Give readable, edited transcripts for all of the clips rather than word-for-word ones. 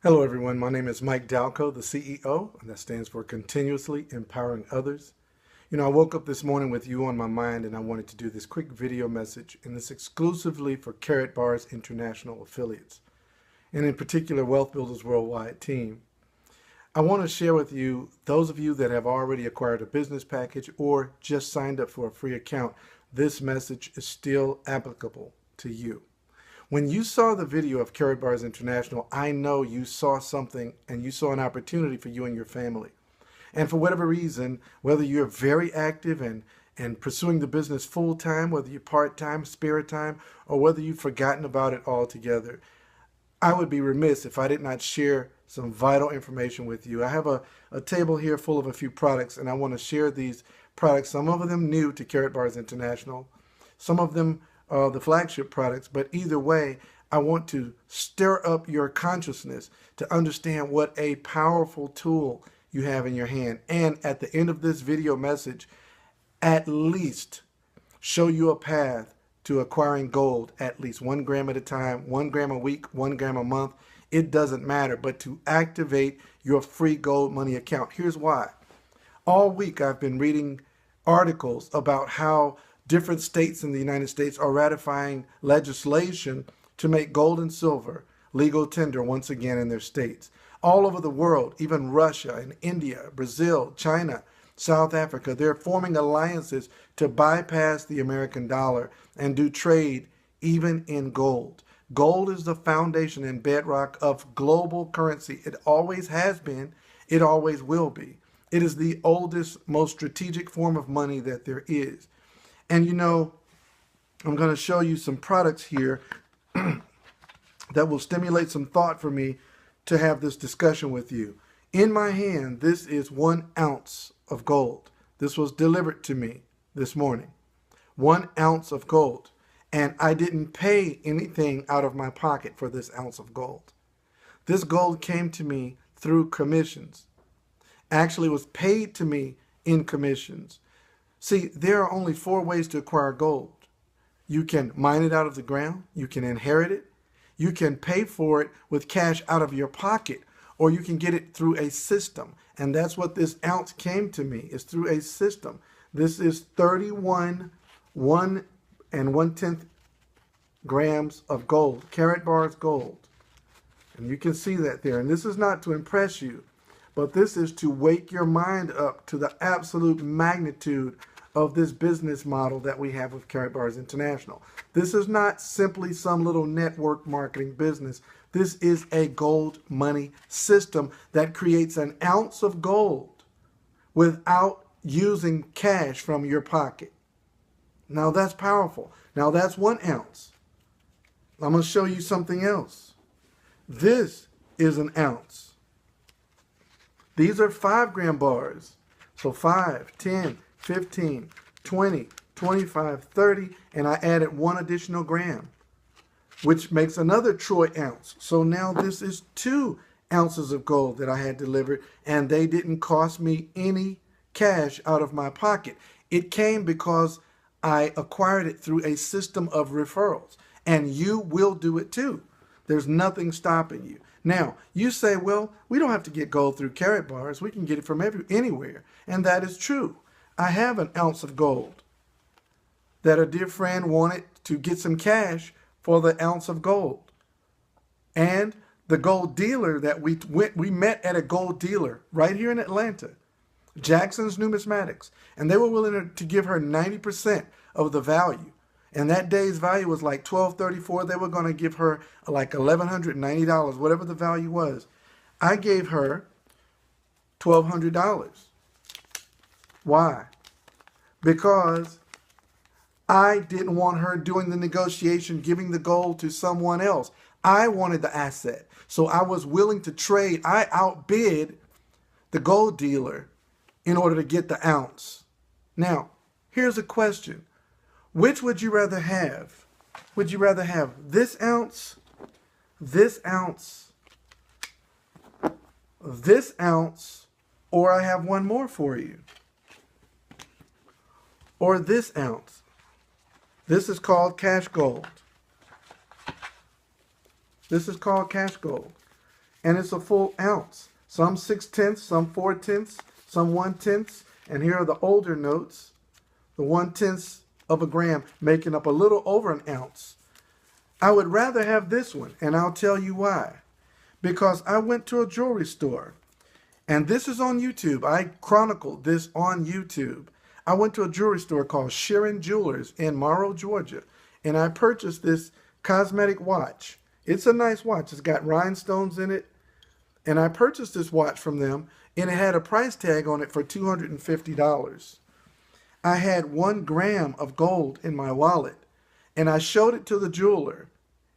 Hello everyone, my name is Mike Dalco, the CEO, and that stands for Continuously Empowering Others. I woke up this morning with you on my mind and I wanted to do this quick video message, and it's exclusively for Karatbars International affiliates, and in particular Wealth Builders Worldwide team. I want to share with you, those of you that have already acquired a business package or just signed up for a free account, this message is still applicable to you. When you saw the video of Karatbars International, I know you saw something and you saw an opportunity for you and your family. And for whatever reason, whether you're very active and pursuing the business full-time, whether you're part-time, spare time, or whether you've forgotten about it altogether, I would be remiss if I did not share some vital information with you. I have a table here full of a few products, and I want to share these products, some of them new to Karatbars International, some of them the flagship products, but either way, I want to stir up your consciousness to understand what a powerful tool you have in your hand. And at the end of this video message, at least show you a path to acquiring gold, at least 1 gram at a time, 1 gram a week, 1 gram a month. It doesn't matter, but to activate your free gold money account. Here's why. All week I've been reading articles about how different states in the United States are ratifying legislation to make gold and silver legal tender once again in their states. All over the world, even Russia and India, Brazil, China, South Africa, they're forming alliances to bypass the American dollar and do trade even in gold. Gold is the foundation and bedrock of global currency. It always has been. It always will be. It is the oldest, most strategic form of money that there is. And I'm going to show you some products here that will stimulate some thought for me to have this discussion with you. In my hand, this is 1 ounce of gold. This was delivered to me this morning. 1 ounce of gold. And I didn't pay anything out of my pocket for this ounce of gold. This gold came to me through commissions. Actually, it was paid to me in commissions. See, there are only 4 ways to acquire gold. You can mine it out of the ground, you can inherit it, you can pay for it with cash out of your pocket, or you can get it through a system. And that's what this ounce came to me, is through a system. This is 31 1 1/10 grams of gold, Karatbars gold. And you can see that there. And this is not to impress you, but this is to wake your mind up to the absolute magnitude of this business model that we have with Karatbars International. This is not simply some little network marketing business. This is a gold money system that creates an ounce of gold without using cash from your pocket. Now that's powerful. Now that's 1 ounce. I'm going to show you something else. This is an ounce. These are 5 gram bars. So 5, 10, 15, 20, 25, 30, and I added 1 additional gram, which makes another troy ounce. So now this is 2 ounces of gold that I had delivered, and they didn't cost me any cash out of my pocket. It came because I acquired it through a system of referrals, and you will do it too. There's nothing stopping you. Now, you say, well, we don't have to get gold through Karatbars. We can get it from anywhere. And that is true. I have an ounce of gold that a dear friend wanted to get some cash for the ounce of gold. And the gold dealer that we met at a gold dealer right here in Atlanta, Jackson's Numismatics, and they were willing to give her 90% of the value. And that day's value was like $12.34. They were going to give her like $1,190, whatever the value was. I gave her $1,200. Why? Because I didn't want her doing the negotiation, giving the gold to someone else. I wanted the asset. So I was willing to trade. I outbid the gold dealer in order to get the ounce. Now, here's a question. Which would you rather have? Would you rather have this ounce, this ounce, this ounce, or I have one more for you? Or this ounce. This is called cash gold. This is called cash gold. and it's a full ounce. Some 6/10, some 4/10, some 1/10, and here are the older notes, the 1/10 of a gram, making up a little over an ounce. I would rather have this one, and I'll tell you why. Because I went to a jewelry store, and this is on YouTube. I chronicled this on YouTube. I went to a jewelry store called Sharon Jewelers in Morrow, Georgia, and I purchased this cosmetic watch. It's a nice watch. It's got rhinestones in it, and I purchased this watch from them, and it had a price tag on it for $250. I had 1 gram of gold in my wallet, and I showed it to the jeweler,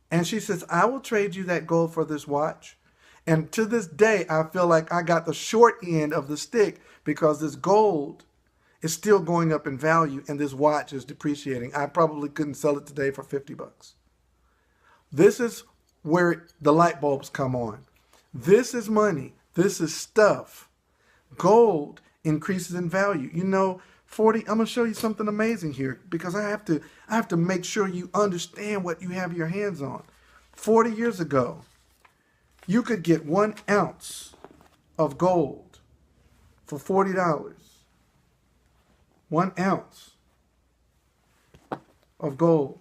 and she says, I will trade you that gold for this watch. And to this day, I feel like I got the short end of the stick because this gold is still going up in value and this watch is depreciating. I probably couldn't sell it today for $50. This is where the light bulbs come on. This is money. This is stuff. Gold increases in value. You know, I'm going to show you something amazing here because I have to make sure you understand what you have your hands on. 40 years ago, you could get 1 ounce of gold for $40. 1 ounce of gold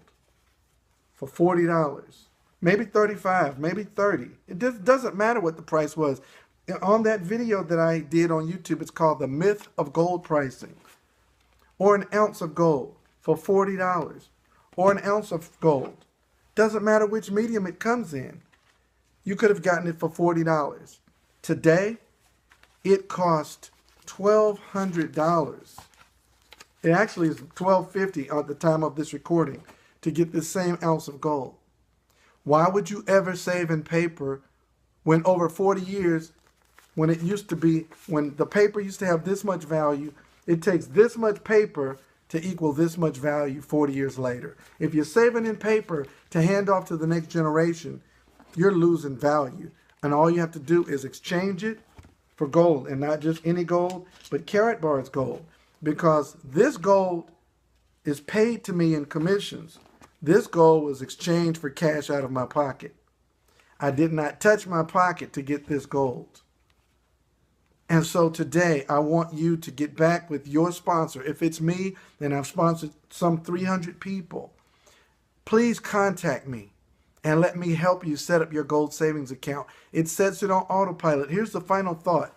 for $40. Maybe $35, maybe $30. It doesn't matter what the price was. On that video that I did on YouTube, it's called The Myth of Gold Pricing. Or an ounce of gold for $40. Or an ounce of gold. Doesn't matter which medium it comes in. You could have gotten it for $40. Today, it cost $1,200. It actually is $1,250 at the time of this recording to get this same ounce of gold. Why would you ever save in paper when over 40 years, when the paper used to have this much value, it takes this much paper to equal this much value 40 years later. If you're saving in paper to hand off to the next generation, you're losing value. And all you have to do is exchange it for gold, and not just any gold, but Karatbars gold. Because this gold is paid to me in commissions. This gold was exchanged for cash out of my pocket. I did not touch my pocket to get this gold. And so today, I want you to get back with your sponsor. If it's me, then I've sponsored some 300 people. Please contact me and let me help you set up your gold savings account. It sets it on autopilot. Here's the final thought.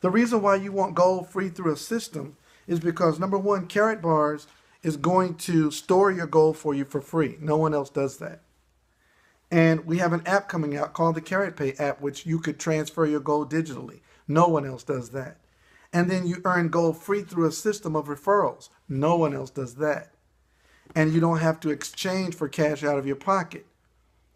The reason why you want gold free through a system is because, number one, Karatbars is going to store your gold for you for free. No one else does that. And we have an app coming out called the KaratPay app, which you could transfer your gold digitally. No one else does that. And then you earn gold free through a system of referrals. No one else does that. And you don't have to exchange for cash out of your pocket.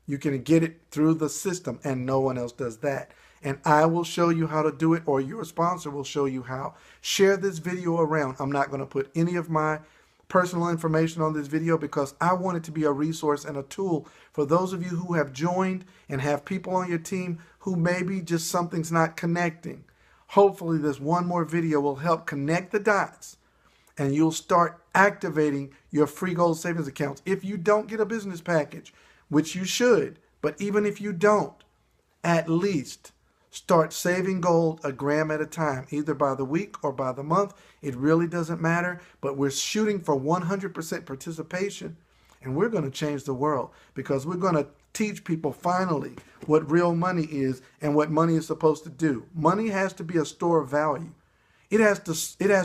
You can get it through the system, and no one else does that. And I will show you how to do it, or your sponsor will show you how. Share this video around. I'm not going to put any of my personal information on this video because I want it to be a resource and a tool for those of you who have joined and have people on your team who maybe just something's not connecting. Hopefully this one more video will help connect the dots and you'll start activating your free gold savings accounts. If you don't get a business package, which you should, but even if you don't, at least start saving gold a gram at a time, either by the week or by the month. It really doesn't matter, but we're shooting for 100% participation, and we're going to change the world because we're going to teach people finally what real money is and what money is supposed to do. Money has to be a store of value. It has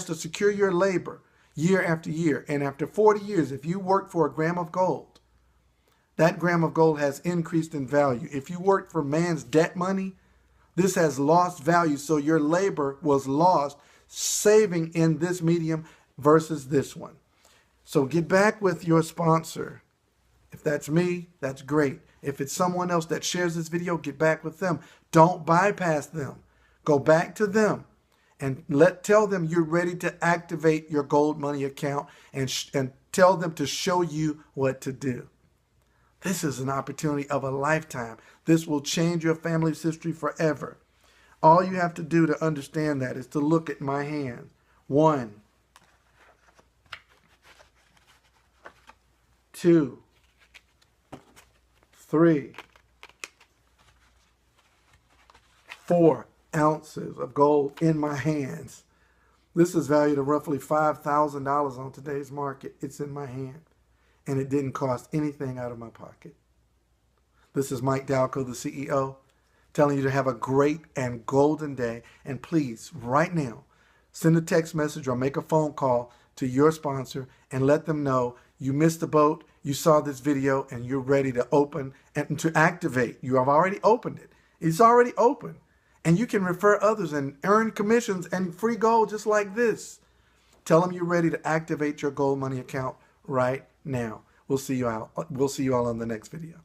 to secure your labor year after year, and after 40 years, if you work for a gram of gold, that gram of gold has increased in value. If you work for man's debt money, this has lost value, so your labor was lost saving in this medium versus this one. So get back with your sponsor. If that's me, that's great. If it's someone else that shares this video, get back with them. Don't bypass them. Go back to them and tell them you're ready to activate your gold money account and tell them to show you what to do. This is an opportunity of a lifetime. This will change your family's history forever. All you have to do to understand that is to look at my hand. 1, 2, 3, 4 ounces of gold in my hands. This is valued at roughly $5,000 on today's market. It's in my hand, and it didn't cost anything out of my pocket. This is Mike Dalco, the CEO, telling you to have a great and golden day. And please, right now, send a text message or make a phone call to your sponsor and let them know you missed the boat, you saw this video, and you're ready to open and to activate. You have already opened it. It's already open. And you can refer others and earn commissions and free gold just like this. Tell them you're ready to activate your gold money account right now. We'll see you all on the next video.